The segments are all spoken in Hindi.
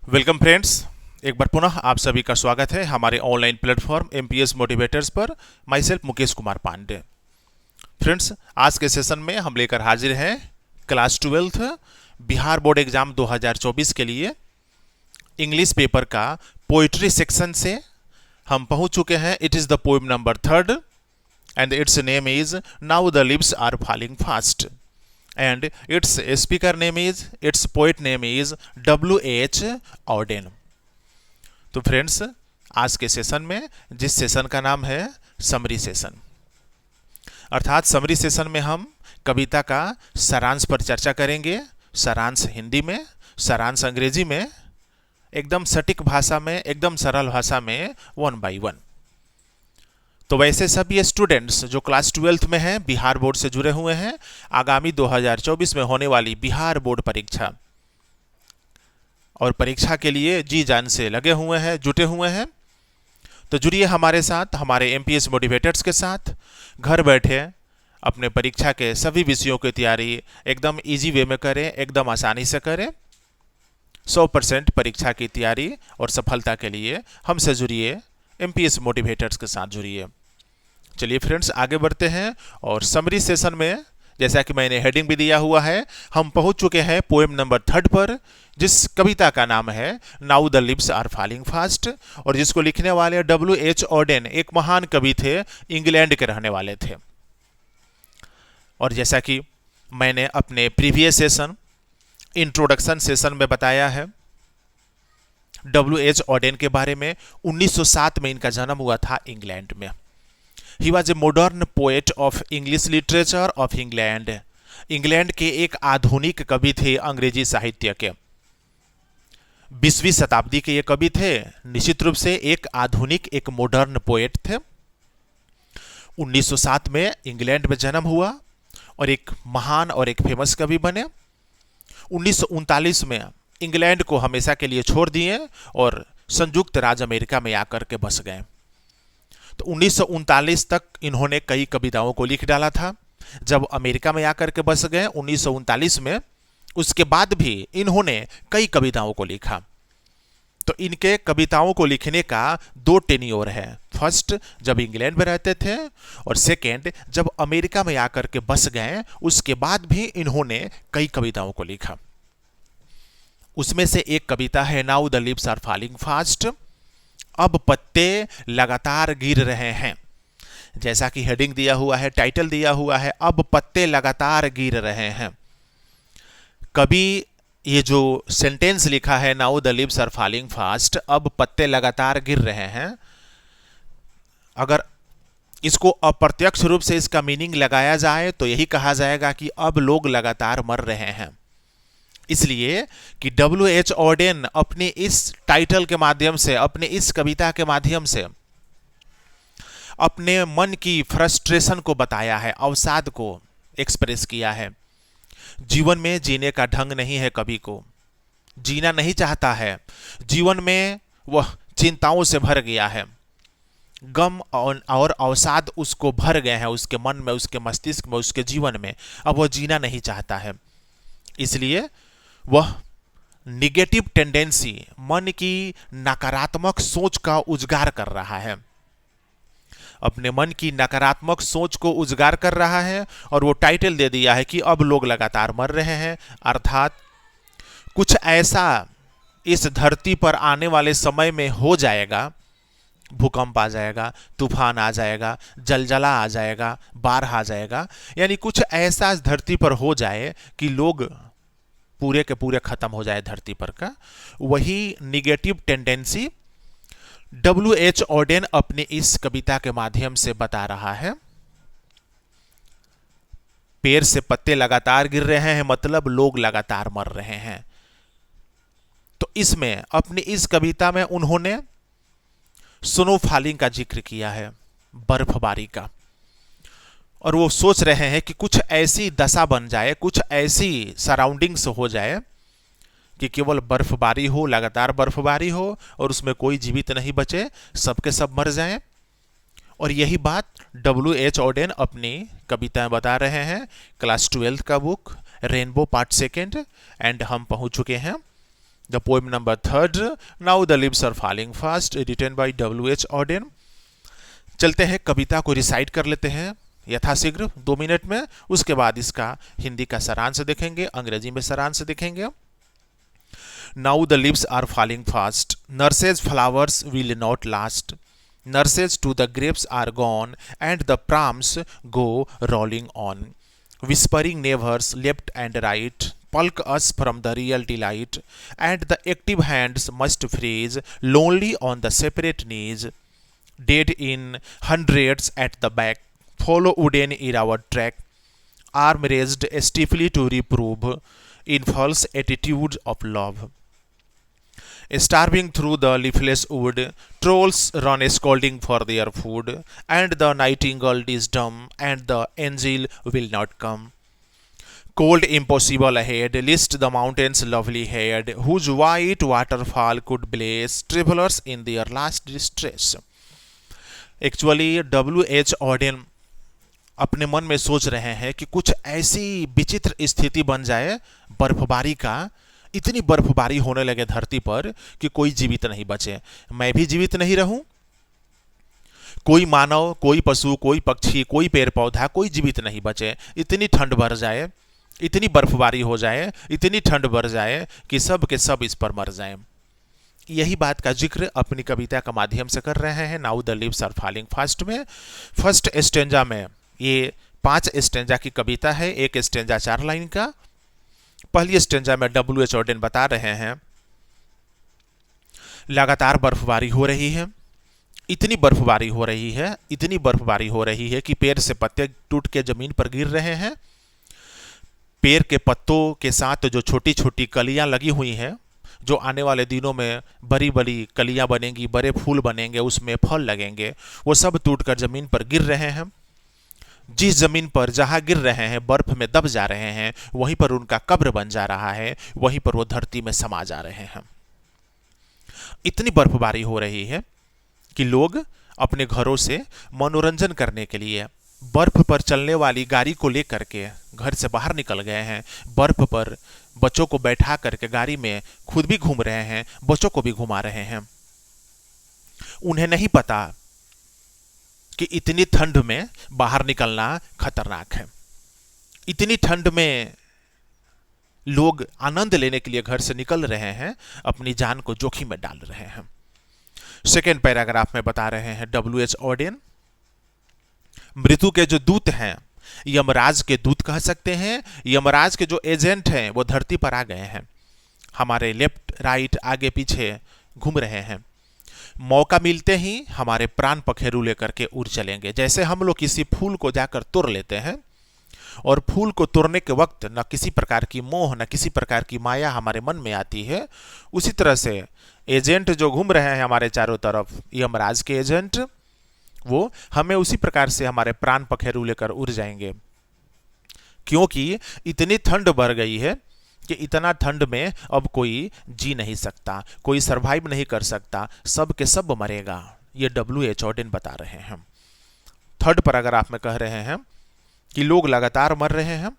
Welcome friends. एक बार पुनः आप सभी का स्वागत है हमारे ऑनलाइन प्लेटफॉर्म एमपीएस मोटिवेटर्स पर। Myself Mukesh Kumar Pandey. Friends, आज के सेशन में हम लेकर हाजिर हैं class 12th Bihar board exam 2024 के लिए इंग्लिश पेपर का पोइट्री सेक्शन से हम पहुंच चुके हैं। It is the poem number 3rd and its name is now the leaves are falling fast and its speaker name is, its poet name is W.H. Auden। तो फ्रेंड्स, आज के सेशन में जिस सेशन का नाम है समरी सेशन, अर्थात समरी सेशन में हम कविता का सारांश पर चर्चा करेंगे। सारांश हिंदी में, सारांश अंग्रेजी में, एकदम सटीक भाषा में, एकदम सरल भाषा में, 1 by 1। तो वैसे सभी स्टूडेंट्स जो क्लास 12th में हैं, बिहार बोर्ड से जुड़े हुए हैं, आगामी 2024 में होने वाली बिहार बोर्ड परीक्षा और परीक्षा के लिए जी जान से लगे हुए हैं, जुटे हुए हैं। तो जुड़िए हमारे साथ, हमारे एमपीएस मोटिवेटर्स के साथ। घर बैठे अपने परीक्षा के सभी विषयों की तैयारी एकदम इजी वे में करें, एकदम आसानी से करें। 100% परीक्षा की तैयारी और सफलता के लिए हमसे जुड़िए, एमपीएस मोटिवेटर्स के साथ जुड़िए। चलिए फ्रेंड्स, आगे बढ़ते हैं और समरी सेशन में, जैसा कि मैंने हेडिंग भी दिया हुआ है, हम पहुंच चुके हैं पोएम नंबर 3rd पर, जिस कविता का नाम है now the leaves are falling fast, और जिसको लिखने वाले W.H. ऑडेन एक महान कवि थे, इंग्लैंड के रहने वाले थे। और जैसा कि मैंने अपने प्रीवियस सेशन, इंट्रोडक्शन सेशन में बताया है, W.H. ऑडेन के बारे में 1907 में इनका जन्म हुआ था इंग्लैंड में। He was a modern poet of English literature of England. England के एक आधुनिक कवि थे अंग्रेजी साहित्य के। 20वीं शताब्दी के ये कवि थे, निश्चित रूप से एक आधुनिक, एक मॉडर्न पोएट थे। 1907 में इंग्लैंड में जन्म हुआ और एक महान और एक फेमस कवि बने। 1939 में इंग्लैंड को हमेशा के लिए छोड़ दिए और संयुक्त राज्य अमेरिका में आकर के बस गए। तो 1939 तक इन्होंने कई कविताओं को लिख डाला था। जब अमेरिका में आकर के बस गए 1939 में, उसके बाद भी इन्होंने कई कविताओं को लिखा। तो इनके कविताओं को लिखने का 2 टेन्योर है। फर्स्ट, जब इंग्लैंड में रहते थे, और सेकेंड, जब अमेरिका में आकर के बस गए, उसके बाद भी इन्होंने कई कविताओं को लिखा। उसमें से एक कविता है now the leaves are falling fast, अब पत्ते लगातार गिर रहे हैं। जैसा कि हेडिंग दिया हुआ है, टाइटल दिया हुआ है, अब पत्ते लगातार गिर रहे हैं। कभी ये जो सेंटेंस लिखा है now the leaves are falling fast, अब पत्ते लगातार गिर रहे हैं, अगर इसको अप्रत्यक्ष रूप से इसका मीनिंग लगाया जाए तो यही कहा जाएगा कि अब लोग लगातार मर रहे हैं। इसलिए कि W.H. ऑडेन अपने इस टाइटल के माध्यम से, अपने इस कविता के माध्यम से अपने मन की फ्रस्ट्रेशन को बताया है, अवसाद को एक्सप्रेस किया है। जीवन में जीने का ढंग नहीं है, कवि को जीना नहीं चाहता है। जीवन में वह चिंताओं से भर गया है, गम और अवसाद उसको भर गए हैं, उसके मन में, उसके मस्तिष्क में, उसके जीवन में। अब वह जीना नहीं चाहता है, इसलिए वह निगेटिव टेंडेंसी, मन की नकारात्मक सोच का उजागर कर रहा है। अपने मन की नकारात्मक सोच को उजागर कर रहा है और वो टाइटल दे दिया है कि अब लोग लगातार मर रहे हैं। अर्थात कुछ ऐसा इस धरती पर आने वाले समय में हो जाएगा, भूकंप आ जाएगा, तूफान आ जाएगा, जलजला आ जाएगा, बाढ़ आ जाएगा, यानी कुछ ऐसा इस धरती पर हो जाए कि लोग पूरे के पूरे खत्म हो जाए धरती पर का। वही निगेटिव टेंडेंसी W.H. ऑडेन अपनी इस कविता के माध्यम से बता रहा है। पेड़ से पत्ते लगातार गिर रहे हैं, मतलब लोग लगातार मर रहे हैं। तो इसमें, अपनी इस कविता में उन्होंने स्नो फॉलिंग का जिक्र किया है, बर्फबारी का। और वो सोच रहे हैं कि कुछ ऐसी दशा बन जाए, कुछ ऐसी सराउंडिंग्स हो जाए कि केवल बर्फबारी हो, लगातार बर्फबारी हो, और उसमें कोई जीवित नहीं बचे, सबके सब मर जाएं। और यही बात W.H. ऑडेन अपनी कविता में बता रहे हैं। क्लास 12th का बुक रेनबो पार्ट 2, एंड हम पहुंच चुके हैं the poem number 3, now the leaves are falling fast, written by W.H. Auden. चलते हैं, कविता को रिसाइट कर लेते हैं यथाशीघ्र 2 मिनट में, उसके बाद इसका हिंदी का सारांश देखेंगे, अंग्रेजी में सारांश देखेंगे। Now the leaves are falling fast, nurses flowers will not last, nurses to the grapes are gone, and the prams go rolling on. Whispering neighbors left and right, pulk us from the real delight, and the active hands must freeze, lonely on the separate knees. Dead in hundreds at the back, follow wooden in our track, arm raised stiffly to reprove, in false attitude of love. Starving through the leafless wood, trolls run scolding for their food, and the nightingale is dumb, and the angel will not come. Cold impossible ahead, list the mountain's lovely head, whose white waterfall could bless travelers in their last distress. Actually, W.H. Odean अपने मन में सोच रहे हैं कि कुछ ऐसी विचित्र स्थिति बन जाए बर्फबारी का, इतनी बर्फबारी होने लगे धरती पर कि कोई जीवित नहीं बचे, मैं भी जीवित नहीं रहूं, कोई मानव, कोई पशु, कोई पक्षी, कोई पेड़ पौधा, कोई जीवित नहीं बचे, इतनी ठंड बढ़ जाए, इतनी बर्फबारी हो जाए, इतनी ठंड बढ़ जाए कि सब के सब इस पर मर जाएं। यही बात का जिक्र अपनी कविता का माध्यम से कर रहे हैं now the leaves are falling fast में। फर्स्ट स्टेंजा में, ये 5 स्टेंजा की कविता है, एक स्टेंजा 4 लाइन का। पहली स्टेंजा में W.H. ऑडेन बता रहे हैं लगातार बर्फबारी हो रही है, इतनी बर्फबारी हो रही है, इतनी बर्फबारी हो रही है कि पेड़ से पत्ते टूट के जमीन पर गिर रहे हैं। पेड़ के पत्तों के साथ जो छोटी छोटी कलियां लगी हुई हैं, जो आने वाले दिनों में बड़ी बड़ी कलियां बनेंगी, बड़े फूल बनेंगे, उसमें फल लगेंगे, वो सब टूटकर जमीन पर गिर रहे हैं। जिस जमीन पर जहां गिर रहे हैं बर्फ में दब जा रहे हैं, वहीं पर उनका कब्र बन जा रहा है, वहीं पर वो धरती में समा जा रहे हैं। इतनी बर्फबारी हो रही है कि लोग अपने घरों से मनोरंजन करने के लिए बर्फ पर चलने वाली गाड़ी को लेकर के घर से बाहर निकल गए हैं। बर्फ पर बच्चों को बैठा करके गाड़ी में खुद भी घूम रहे हैं, बच्चों को भी घुमा रहे हैं। उन्हें नहीं पता कि इतनी ठंड में बाहर निकलना खतरनाक है। इतनी ठंड में लोग आनंद लेने के लिए घर से निकल रहे हैं, अपनी जान को जोखिम में डाल रहे हैं। सेकेंड पैराग्राफ में बता रहे हैं W.H. ऑडेन, मृत्यु के जो दूत हैं, यमराज के दूत कह सकते हैं, यमराज के जो एजेंट हैं वो धरती पर आ गए हैं, हमारे लेफ्ट राइट आगे पीछे घूम रहे हैं। मौका मिलते ही हमारे प्राण पखेरु लेकर के उड़ चलेंगे। जैसे हम लोग किसी फूल को जाकर तोड़ लेते हैं और फूल को तोड़ने के वक्त न किसी प्रकार की मोह, न किसी प्रकार की माया हमारे मन में आती है, उसी तरह से एजेंट जो घूम रहे हैं हमारे चारों तरफ, यमराज के एजेंट, वो हमें उसी प्रकार से हमारे प्राण पखेरु लेकर उड़ जाएंगे। क्योंकि इतनी ठंड बढ़ गई है कि इतना ठंड में अब कोई जी नहीं सकता, कोई सरवाइव नहीं कर सकता, सब के सब मरेगा। ये W.H. ऑडेन बता रहे हैं। थर्ड पैराग्राफ में कह रहे हैं कि लोग लगातार मर रहे हैं,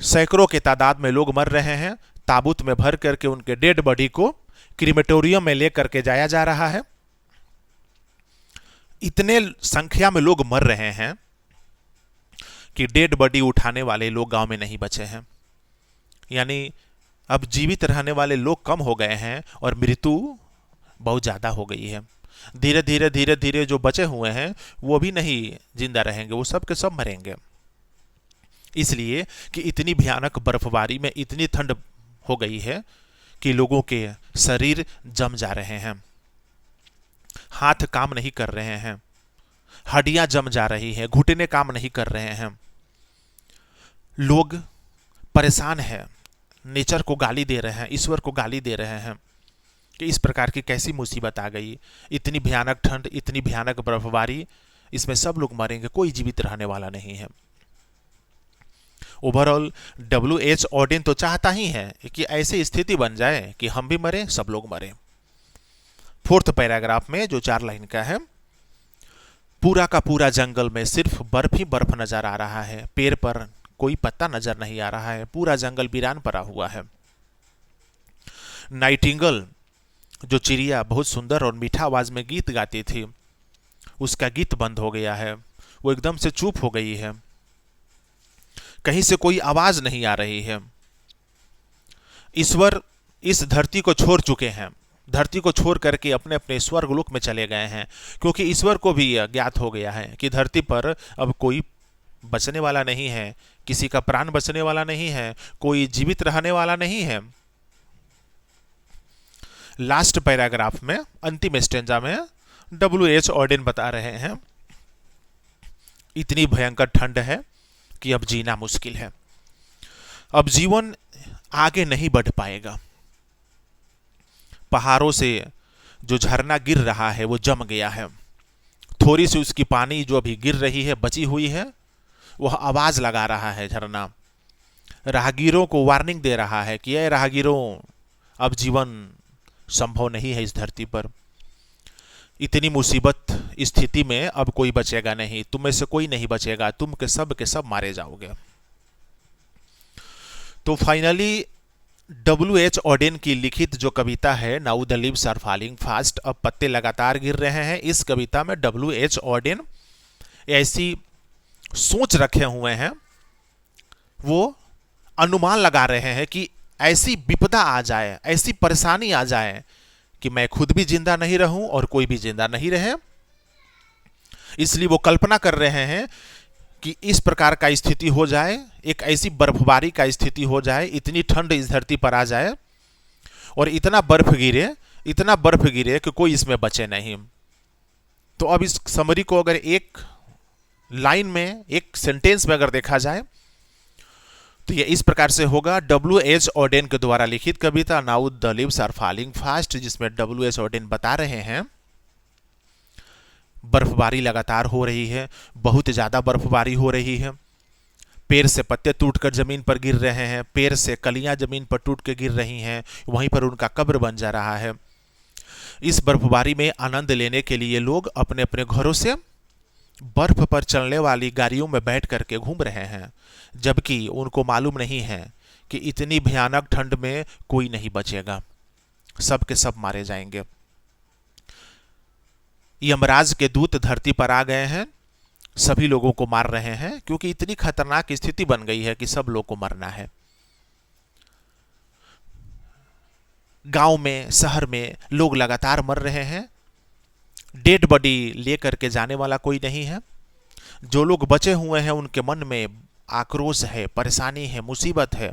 सैकड़ों के तादाद में लोग मर रहे हैं। ताबूत में भर करके उनके डेड बॉडी को क्रीमेटोरियम में लेकर के जाया जा रहा है। इतने संख्या में लोग मर रहे हैं कि डेड बॉडी उठाने वाले लोग गांव में नहीं बचे हैं। यानी अब जीवित रहने वाले लोग कम हो गए हैं और मृत्यु बहुत ज्यादा हो गई है। धीरे धीरे धीरे धीरे जो बचे हुए हैं वो भी नहीं जिंदा रहेंगे, वो सब के सब मरेंगे। इसलिए कि इतनी भयानक बर्फबारी में इतनी ठंड हो गई है कि लोगों के शरीर जम जा रहे हैं, हाथ काम नहीं कर रहे हैं, हड्डियां जम जा रही हैं, घुटने काम नहीं कर रहे हैं। लोग परेशान हैं, नेचर को गाली दे रहे हैं, ईश्वर को गाली दे रहे हैं कि इस प्रकार की कैसी मुसीबत आ गई, इतनी भयानक ठंड, इतनी भयानक बर्फबारी, इसमें सब लोग मरेंगे, कोई जीवित रहने वाला नहीं है। Overall W.H. ऑडेन तो चाहता ही है कि ऐसी स्थिति बन जाए कि हम भी मरें, सब लोग मरें। फोर्थ पैराग्राफ में जो 4 लाइन का है, पूरा का पूरा जंगल में सिर्फ बर्फ ही बर्फ नजर आ रहा है, पेड़ पर कोई पत्ता नजर नहीं आ रहा है, पूरा जंगल वीरान पड़ा हुआ है। नाइटिंगल जो चिड़िया बहुत सुंदर और मीठा आवाज में गीत गाती थी, उसका गीत बंद हो गया है, वो एकदम से चुप हो गई है, कहीं से कोई आवाज नहीं आ रही है। ईश्वर इस धरती को छोड़ चुके हैं, धरती को छोड़ करके अपने अपने स्वर्गलोक में चले गए हैं, क्योंकि ईश्वर को भी यह ज्ञात हो गया है कि धरती पर अब कोई बचने वाला नहीं है, किसी का प्राण बचने वाला नहीं है, कोई जीवित रहने वाला नहीं है। लास्ट पैराग्राफ में, अंतिम स्टेंजा में W.H. ऑडेन बता रहे हैं, इतनी भयंकर ठंड है कि अब जीना मुश्किल है, अब जीवन आगे नहीं बढ़ पाएगा। पहाड़ों से जो झरना गिर रहा है वो जम गया है, थोड़ी सी उसकी पानी जो अभी गिर रही है बची हुई है, वह आवाज लगा रहा है झरना, राहगीरों को वार्निंग दे रहा है कि ये राहगीरों, अब जीवन संभव नहीं है इस धरती पर, इतनी मुसीबत स्थिति में अब कोई बचेगा नहीं, तुम में से कोई नहीं बचेगा, तुम के सब मारे जाओगे। तो फाइनली W.H. ऑडेन की लिखित जो कविता है now the leaves are falling fast, अब पत्ते लगातार गिर रहे हैं, इस कविता में W.H. ऑडेन ऐसी सोच रखे हुए हैं, वो अनुमान लगा रहे हैं कि ऐसी विपदा आ जाए, ऐसी परेशानी आ जाए कि मैं खुद भी जिंदा नहीं रहूं और कोई भी जिंदा नहीं रहे। इसलिए वो कल्पना कर रहे हैं कि इस प्रकार का स्थिति हो जाए, एक ऐसी बर्फबारी का स्थिति हो जाए, इतनी ठंड इस धरती पर आ जाए और इतना बर्फ गिरे कि कोई इसमें बचे नहीं। तो अब इस समरी को अगर एक लाइन में, एक सेंटेंस में अगर देखा जाए तो ये इस प्रकार से होगा, W.H. ऑडेन के द्वारा लिखित कविता now the leaves are falling fast, जिसमें W.H. ऑडेन बता रहे हैं बर्फबारी लगातार हो रही है, बहुत ज्यादा बर्फबारी हो रही है, पेड़ से पत्ते टूटकर जमीन पर गिर रहे हैं, पेड़ से कलियां जमीन पर टूट के गिर रही हैं, वहीं पर उनका कब्र बन जा रहा है। इस बर्फबारी में आनंद लेने के लिए लोग अपने अपने घरों से बर्फ पर चलने वाली गाड़ियों में बैठ करके घूम रहे हैं, जबकि उनको मालूम नहीं है कि इतनी भयानक ठंड में कोई नहीं बचेगा, सब के सब मारे जाएंगे। यमराज के दूत धरती पर आ गए हैं, सभी लोगों को मार रहे हैं, क्योंकि इतनी खतरनाक स्थिति बन गई है कि सब लोग को मरना है। गांव में, शहर में लोग लगातार मर रहे हैं, डेड बॉडी लेकर के जाने वाला कोई नहीं है। जो लोग बचे हुए हैं उनके मन में आक्रोश है, परेशानी है, मुसीबत है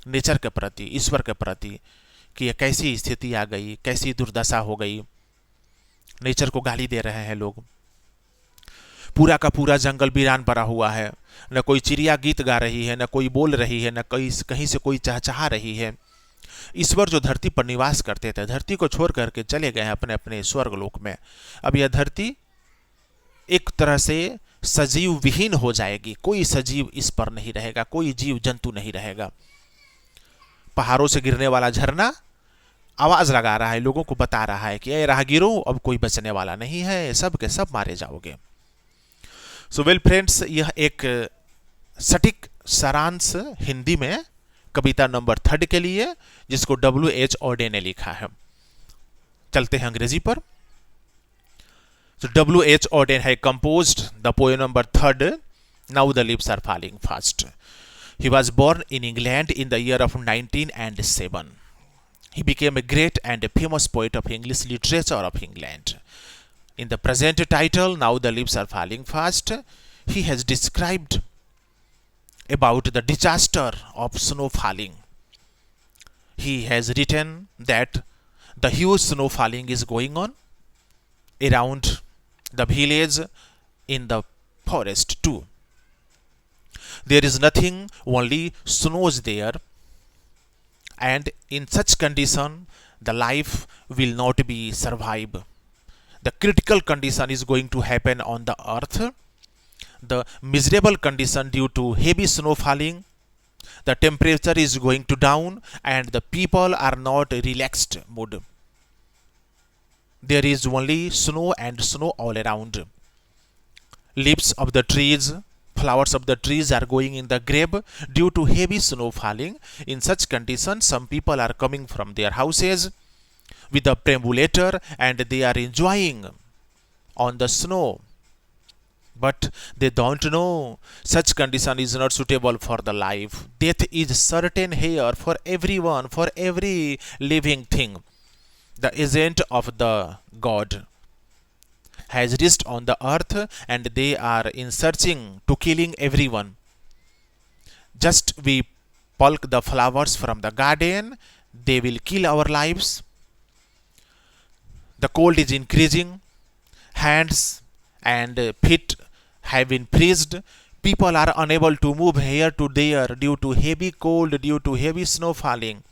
नेचर के प्रति, ईश्वर के प्रति, कि यह कैसी स्थिति आ गई, कैसी दुर्दशा हो गई। नेचर को गाली दे रहे हैं लोग। पूरा का पूरा जंगल वीरान पड़ा हुआ है, न कोई चिड़िया गीत गा रही है, न कोई बोल रही है, न कहीं से कोई चहचहा रही है। ईश्वर जो धरती पर निवास करते थे, धरती को छोड़ करके चले गए हैं अपने अपने स्वर्गलोक में। अब यह धरती एक तरह से सजीव विहीन हो जाएगी, कोई सजीव इस पर नहीं रहेगा, कोई जीव जंतु नहीं रहेगा। पहाड़ों से गिरने वाला झरना आवाज लगा रहा है, लोगों को बता रहा है कि ए राहगीरों, अब कोई बचने वाला नहीं है, सब के सब मारे जाओगे। सो वेल फ्रेंड्स, यह एक सटीक सारांश हिंदी में कविता नंबर 3 के लिए, जिसको W.H. ऑडेन ने लिखा है। चलते हैं अंग्रेजी पर। So W.H. ऑडेन है composed the poem number 3, Now the Leaves Are Falling Fast. He was born in England in the year of 1907. He became a great and a famous poet of English literature of England. In the present title, Now the Leaves Are Falling Fast, he has described about the disaster of snow falling. He has written that the huge snow falling is going on around the village, in the forest too. There is nothing, only snows there, and in such condition the life will not be survive. The critical condition is going to happen on the earth. The miserable condition due to heavy snow falling, the temperature is going to down and the people are not relaxed mood. There is only snow and snow all around. Leaves of the trees Flowers of the trees are going in the grave due to heavy snow falling. In such conditions, some people are coming from their houses with a perambulator and they are enjoying on the snow. But they don't know such condition is not suitable for the life. Death is certain here for everyone, for every living thing. The agent of the God has reached on the earth and they are in searching to killing everyone. Just we pluck the flowers from the garden, they will kill our lives. The cold is increasing, hands and feet have been freezed. People are unable to move here to there due to heavy cold, due to heavy snow falling.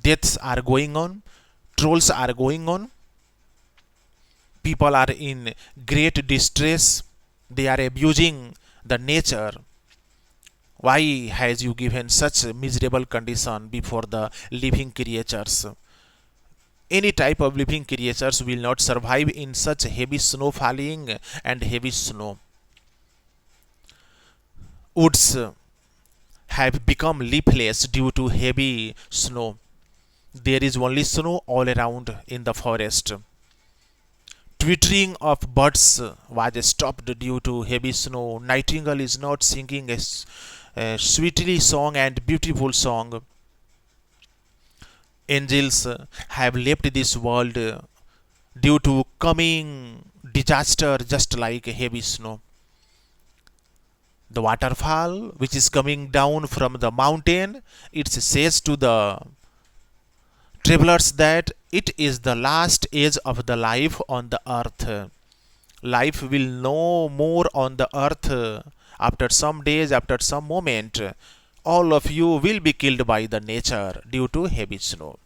Deaths are going on, trolls are going on. People are in great distress. They are abusing the nature. Why has you given such miserable condition before the living creatures? Any type of living creatures will not survive in such heavy snow falling and heavy snow. Woods have become leafless due to heavy snow. There is only snow all around in the forest. Twittering of birds was stopped due to heavy snow. Nightingale is not singing a sweetly song and beautiful song. Angels have left this world due to coming disaster just like heavy snow. The waterfall which is coming down from the mountain, it says to the travelers that it is the last age of the life on the earth. Life will no more on the earth. After some days, after some moment, all of you will be killed by the nature due to heavy snow.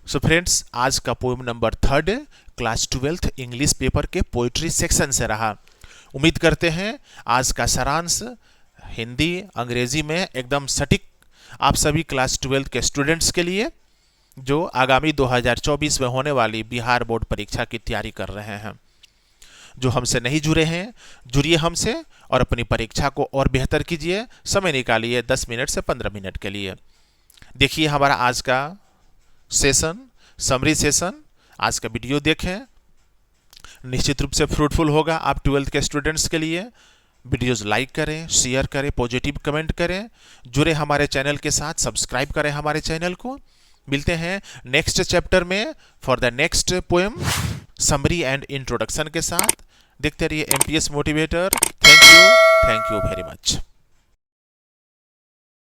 So friends, आज का poem number 3 class 12th English paper के पोइट्री सेक्शन से रहा। उम्मीद करते हैं आज का सारांश हिंदी अंग्रेजी में एकदम सटीक आप सभी क्लास 12th के स्टूडेंट्स के लिए जो आगामी 2024 में होने वाली बिहार बोर्ड परीक्षा की तैयारी कर रहे हैं। जो हमसे नहीं जुड़े हैं, जुड़िए हमसे और अपनी परीक्षा को और बेहतर कीजिए। समय निकालिए 10 मिनट से 15 मिनट के लिए। देखिए हमारा आज का सेशन, समरी सेशन, आज का वीडियो देखें, निश्चित रूप से फ्रूटफुल होगा आप 12th के स्टूडेंट्स के लिए। वीडियोस लाइक करें, शेयर करें, पॉजिटिव कमेंट करें, जुड़े हमारे चैनल के साथ, सब्सक्राइब करें हमारे चैनल को। मिलते हैं नेक्स्ट चैप्टर में for the next poem summary and introduction के साथ। देखते रहिए MPS motivator. Thank you very much.